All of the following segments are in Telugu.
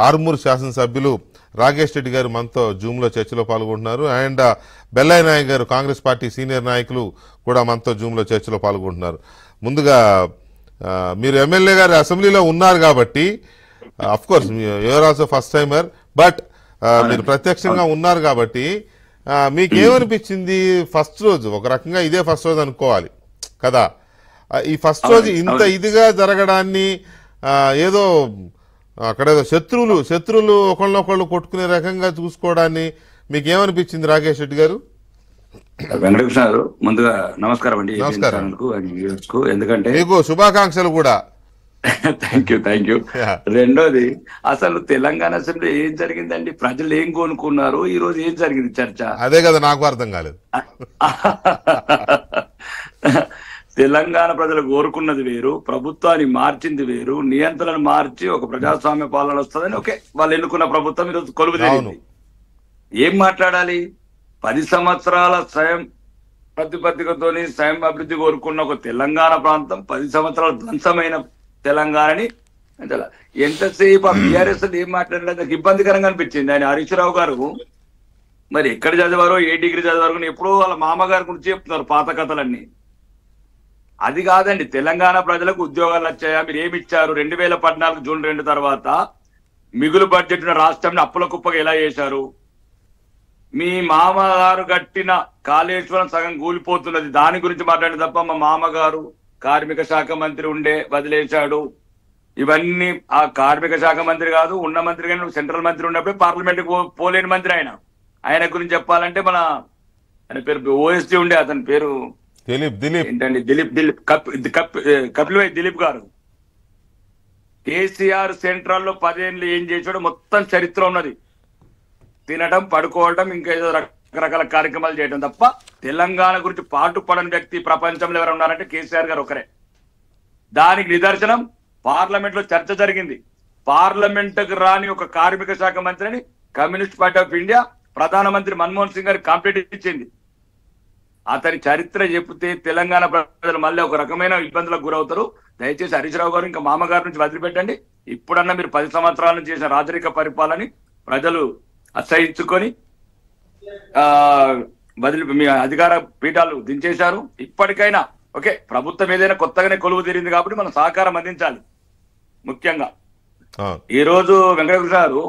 ఆరుమూరు శాసనసభ్యులు రాకేష్ రెడ్డి గారు మనతో జూమ్లో చర్చలో పాల్గొంటున్నారు. అండ్ బెల్లయ్య నాయక్ గారు కాంగ్రెస్ పార్టీ సీనియర్ నాయకులు కూడా మనతో జూమ్లో చర్చలో పాల్గొంటున్నారు. ముందుగా మీరు ఎమ్మెల్యే గారు అసెంబ్లీలో ఉన్నారు కాబట్టి of course you are also first timer, but మీరు ప్రత్యక్షంగా ఉన్నారు కాబట్టి మీకేమనిపించింది ఫస్ట్ రోజు? ఒక రకంగా ఇదే ఫస్ట్ రోజు అనుకోవాలి కదా. ఈ ఫస్ట్ రోజు ఇంత ఇదిగా జరగడాన్ని ఏదో అక్కడేదో శత్రువులు ఒకళ్ళనొకళ్ళు కొట్టుకునే రకంగా చూసుకోవడాన్ని మీకేమనిపించింది రాకేష్ రెడ్డి గారు? వెంకటకృష్ణ గారు, ముందుగా నమస్కారం అండి. ఎందుకంటే మీకు శుభాకాంక్షలు కూడా. Thank you. రెండోది, అసలు తెలంగాణ అసెంబ్లీ ఏం జరిగిందండి? ప్రజలు ఏం కోనుకున్నారు? ఈ రోజు ఏం జరిగింది చర్చ? అదే కదా నాకు అర్థం కాలేదు. తెలంగాణ ప్రజలు కోరుకున్నది వేరు, ప్రభుత్వాన్ని మార్చింది వేరు, నియంత్రణను మార్చి ఒక ప్రజాస్వామ్య పాలన వస్తుందని ఓకే, వాళ్ళు ఎన్నుకున్న ప్రభుత్వం ఈరోజు కొలువు తీరింది. ఏం మాట్లాడాలి? 10 సంవత్సరాల స్వయం ప్రతిపత్తికతోని స్వయం అభివృద్ధి కోరుకున్న ఒక తెలంగాణ ప్రాంతం 10 సంవత్సరాల ధ్వంసమైన తెలంగాణని ఎంతసేపు బీఆర్ఎస్ ఏం మాట్లాడలేదు. నాకు ఇబ్బందికరంగా అనిపించింది. ఆయన హరీష్ రావు గారు మరి ఎక్కడ చదివారో, ఏ డిగ్రీ చదివారో ఎప్పుడో వాళ్ళ మామగారి గురించి చెప్తున్నారు పాత కథలన్నీ. అది కాదండి, తెలంగాణ ప్రజలకు ఉద్యోగాలు వచ్చాయా? మీరు ఏమి ఇచ్చారు? 2014 జూన్ 2 తర్వాత మిగులు బడ్జెట్ రాష్ట్రాన్ని అప్పుల కుప్పగా ఎలా చేశారు? మీ మామగారు కట్టిన కాళేశ్వరం సగం కూలిపోతున్నది, దాని గురించి మాట్లాడి తప్ప మా మామగారు కార్మిక శాఖ మంత్రి ఉండే వదిలేశాడు. ఇవన్నీ ఆ కార్మిక శాఖ మంత్రి కాదు, ఉన్న మంత్రి కానీ సెంట్రల్ మంత్రి ఉన్నప్పుడే పార్లమెంట్ పోలేని మంత్రి ఆయన గురించి చెప్పాలంటే ఆయన పేరు ఓఎస్డీ ఉండే, అతని పేరు ఏంటండి, దిలీప్ గారు. కేసీఆర్ సెంట్రల్ లో 10 ఏళ్ళు ఏం చేశాడో మొత్తం చరిత్ర ఉన్నది. తినడం, పడుకోవడం, ఇంకా ఏదో రకరకాల కార్యక్రమాలు చేయడం తప్ప తెలంగాణ గురించి పాటుపడని వ్యక్తి ప్రపంచంలో ఎవరు ఉన్నారంటే కేసీఆర్ గారు ఒకరే. దానికి నిదర్శనం పార్లమెంట్ లో చర్చ జరిగింది. పార్లమెంట్ కు రాని ఒక కార్మిక శాఖ మంత్రిని కమ్యూనిస్ట్ పార్టీ ఆఫ్ ఇండియా ప్రధానమంత్రి మన్మోహన్ సింగ్ గారికి కాంపిటేటివ్ ఇచ్చింది. అతని చరిత్ర చెప్తే తెలంగాణ ప్రజలు మళ్ళీ ఒక రకమైన ఇబ్బందులకు గురవుతారు. దయచేసి హరీష్ రావు గారు ఇంకా మామగారి నుంచి వదిలిపెట్టండి. ఇప్పుడన్నా మీరు 10 సంవత్సరాల నుంచి చేసిన రాజరిక పరిపాలన ప్రజలు అసహించుకొని మీ అధికార పీఠాలు దించేశారు. ఇప్పటికైనా ఓకే, ప్రభుత్వం ఏదైనా కొత్తగానే కొలువు తీరింది కాబట్టి మనం సహకారం అందించాలి. ముఖ్యంగా ఈ రోజు వెంకటకృష్ణ గారు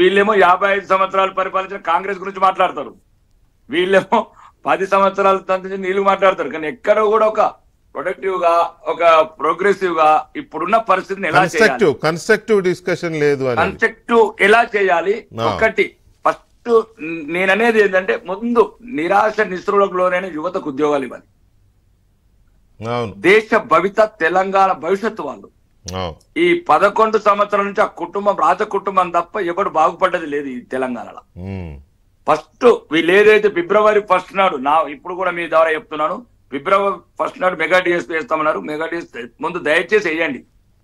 వీళ్ళేమో 55 సంవత్సరాలు పరిపాలించిన కాంగ్రెస్ గురించి మాట్లాడతారు, వీళ్ళేమో 10 సంవత్సరాల నుంచి నీళ్ళు మాట్లాడతారు. కానీ ఎక్కడ కూడా ఒక ప్రొడక్టివ్ గా, ఒక ప్రోగ్రెసివ్ గా ఇప్పుడున్న పరిస్థితిని ఎలా చేయాలి, కన్స్ట్రక్టివ్ డిస్కషన్ లేదు, కన్స్ట్రక్టివ్ ఎలా చేయాలి. ఒకటి ఫస్ట్ నేననేది ఏంటంటే, ముందు నిరాశ నిస్పృహలకు లోనైన యువతకు ఉద్యోగాలు ఇవ్వాలి. దేశ భవిత తెలంగాణ భవిష్యత్తు వాళ్ళు. ఈ 11 సంవత్సరాల నుంచి ఆ కుటుంబం, రాజ కుటుంబం తప్ప ఎవరు బాగుపడ్డది లేదు ఈ తెలంగాణలో. ఫస్ట్ వీళ్ళు ఏదైతే ఫిబ్రవరి 1 నాడు, ఇప్పుడు కూడా మీ ద్వారా చెప్తున్నాను, ఫిబ్రవరి 1 నాడు మెగా డిఎస్పీ వేస్తామన్నారు. మెగా డిఎస్పీ ముందు దయచేసి వేయండి.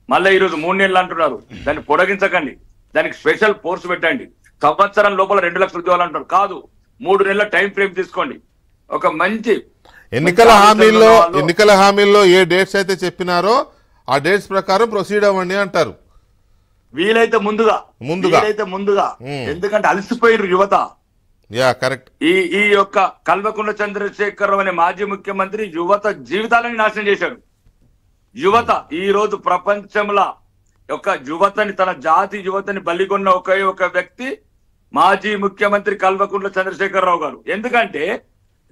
మళ్ళీ ఈరోజు 3 నెలలు అంటున్నారు, దాన్ని పొడిగించకండి, దానికి స్పెషల్ ఫోర్స్ పెట్టండి. సంవత్సరం లోపల 2 లక్షల ఉద్యోగాలు అంటారు, కాదు 3 నెలల టైం ఫ్రేమ్ తీసుకోండి. ఒక మంచి ఎన్నికల హామీల్లో ఏ డేట్స్ అయితే చెప్పినారో ఆ డేట్స్ ప్రకారం ప్రొసీడ్ అవ్వండి అంటారు. వీలైతే ముందుగా ఎందుకంటే అలసిపోయిన యువత. కరెక్ట్. ఈ యొక్క కల్వకుంట్ల చంద్రశేఖరరావు అనే మాజీ ముఖ్యమంత్రి యువత జీవితాలని నాశనం చేశాడు. యువత ఈ రోజు ప్రపంచంలో ఒక యువతని, తన జాతి యువతని బలిగొన్న ఒకే ఒక వ్యక్తి మాజీ ముఖ్యమంత్రి కల్వకుంట్ల చంద్రశేఖరరావు గారు. ఎందుకంటే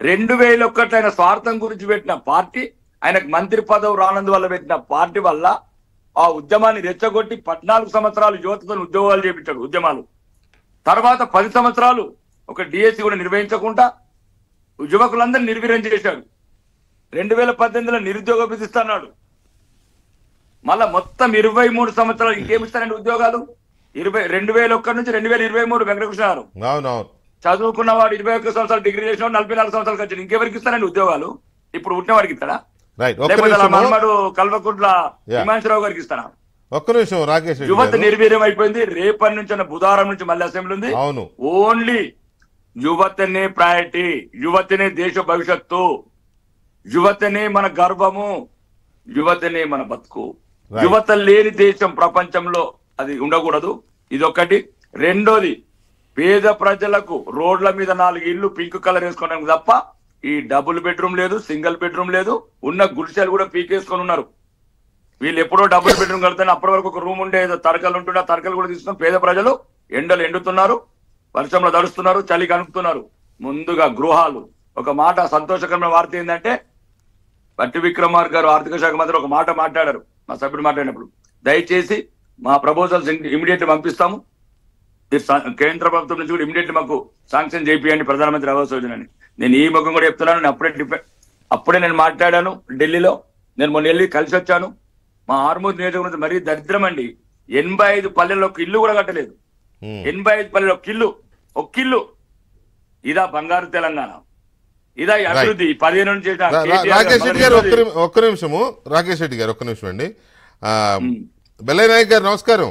2001 ఆయన స్వార్థం గురించి పెట్టిన పార్టీ, ఆయనకు మంత్రి పదవి రానందు వల్ల పెట్టిన పార్టీ వల్ల ఆ ఉద్యమాన్ని రెచ్చగొట్టి 14 సంవత్సరాలు యువతతో ఉద్యోగాలు చేపించాడు. ఉద్యమాలు తర్వాత 10 సంవత్సరాలు ఒక డిఎస్సి కూడా నిర్వహించకుండా యువకులందరినీ నిర్వీర్యం చేశాడు. 2018లో నిరుద్యోగ విధిస్తున్నాడు. మళ్ళా మొత్తం 23 సంవత్సరాలు ఇంకేమిస్తారండి ఉద్యోగాలు? 2001 నుంచి 2023 వెంకటకృష్ణ గారు చదువుకున్నవాడు 21 సంవత్సరాలు డిగ్రీ చేసినవాడు 44 సంవత్సరాలకు వచ్చాడు. ఇంకెవరికి ఇస్తారండి ఉద్యోగాలు? ఇప్పుడు పుట్టిన వాడికి ఇస్తాడా? మనమాడు కల్వకుంట్ల హిమాంశరావు గారికి ఇస్తాడా? ఒక్క నిమిషం రాకేష్. యువత నిర్వీర్యం అయిపోయింది. రేపటి నుంచి బుధవారం నుంచి మళ్ళీ అసెంబ్లీ ఉంది. ఓన్లీ యువతనే ప్రయారిటీ, యువతనే దేశ భవిష్యత్తు, యువతనే మన గర్వము, యువతనే మన బతుకు. యువత లేని దేశం ప్రపంచంలో అది ఉండకూడదు. ఇదొకటి. రెండోది, పేద ప్రజలకు రోడ్ల మీద 4 ఇళ్ళు పింక్ కలర్ వేసుకోవడానికి తప్ప ఈ డబుల్ బెడ్రూమ్ లేదు, సింగిల్ బెడ్రూమ్ లేదు. ఉన్న గుడిసెలు కూడా పీకేసుకొని ఉన్నారు. వీళ్ళు ఎప్పుడో డబుల్ బెడ్రూమ్ కడితే అప్పటి వరకు ఒక రూమ్ ఉండే తరకలు ఉంటుండే, ఆ తరకలు కూడా తీసుకొని పేద ప్రజలు ఎండలు ఎండుతున్నారు, వర్షంలో తడుస్తున్నారు, చలి కనుక్కుతున్నారు. ముందుగా గృహాలు. ఒక మాట సంతోషకరమైన వార్త ఏంటంటే, పట్టి విక్రమార్క గారు ఆర్థిక శాఖ మంత్రి ఒక మాట మాట్లాడారు మా సభ్యుడు మాట్లాడినప్పుడు, దయచేసి మా ప్రపోజల్స్ ఇమీడియట్ పంపిస్తాము, కేంద్ర ప్రభుత్వం నుంచి కూడా ఇమీడియట్ మాకు శాంక్షన్ చేపియండి ప్రధానమంత్రి ఆవాస్ యోజన అని. నేను ఈ ముఖం కూడా చెప్తున్నాను. అప్పుడే నేను మాట్లాడాను ఢిల్లీలో. నేను మొన్న వెళ్ళి కలిసి వచ్చాను. మా ఆర్మూర్ నియోజకవర్గం మరీ దరిద్రం అండి. 85 పల్లెల్లో ఒక ఇల్లు కూడా కట్టలేదు. 85 పల్లెల్లో ఒక ఇల్లు. ఇదా బంగారు తెలంగాణ? ఇదా ఈ అభివృద్ధి? 15 నుంచి రాకేష్ రెడ్డి గారు ఒక్క నిమిషము. రాకేష్ రెడ్డి గారు ఒక్క నిమిషం అండి. బెల్లయ్య నాయక్ గారు నమస్కారం.